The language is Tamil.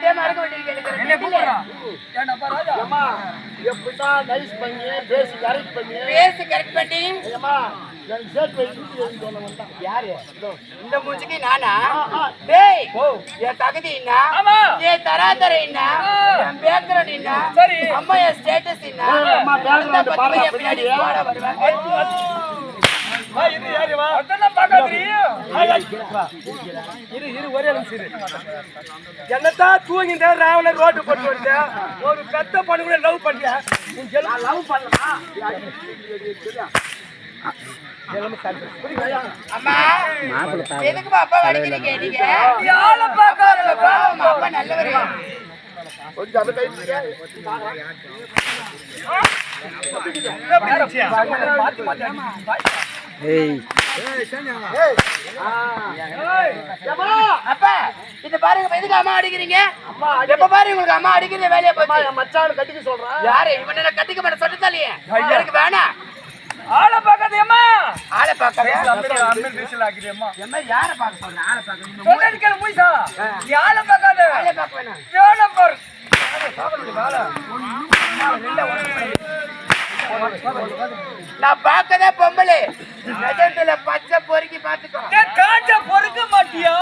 இதே மறக்க வேண்டியிருக்கேன். என்ன கூப்பிடுறா? ஏன்டா ராஜா? அம்மா எப்படிதான் நைஸ் பண்ணி பேசி கரெக்ட் பண்ணி அம்மா எனக்கு சேர்த்து வைக்கிட்டு சொல்ல வந்தான். யாரு இந்த மூஞ்சிக்கு நானா? டேய் என் தகுதி என்ன? என் தராதர என்ன? என் பேக்ரவுண்ட் என்ன? சரி. அம்மா என் ஸ்டேட்டஸ் என்ன? அம்மா பேக்ரவுண்ட் பாருங்க பின்னாடி. இது யாரு வா? அதெல்லாம் பார்க்காதீ. இரு ஒரே நிமிஷம் இரு. என்னதான் தூங்கிட்ட ராவல ரோட் போட்டு வருது. ஒரு பெத்த பொண்ணு கூட லவ் பண்றியா? நீ லவ் பண்ணலமா? அம்மா எதுக்கு அப்பா வடிக்கிறீங்க நீங்க? யாள பார்க்காதலப்பா. அப்பா நல்லவரே. கொஞ்சம் அதை கை பிடிங்க. மாத்தி மாத்தி அப்பா இது பாருங்க, எதுக்கு அம்மா அடிக்கிறீங்க? எப்ப பாரு உங்களுக்கு அம்மா அடிக்கிறது வேலையா போச்சு. என் மச்சான் கட்டிக்க சொல்றான். யாரு இவன்? என்ன கட்டிக்க மாட்டேன் சொல்லிட்டாலே எனக்கு வேணாம். ஆள பார்க்காதேம்மா. ஆளை பார்க்கவே அம்மன் டிஷல் ஆக்கிறியம்மா. என்ன யாரை பார்க்க சொல்றேன்? ஆளை பார்க்க சொல்றேன் கேளு மூய்சா. நீ ஆள பார்க்காத. ஆளை பார்க்க வேணாம். வேணா பாரு. நான் பார்க்கதே பொம்பளை நிஜத்துல பச்சை பொறுக்கி பார்த்துக்கோ. காஞ்ச பொறுக்க மாட்டியா?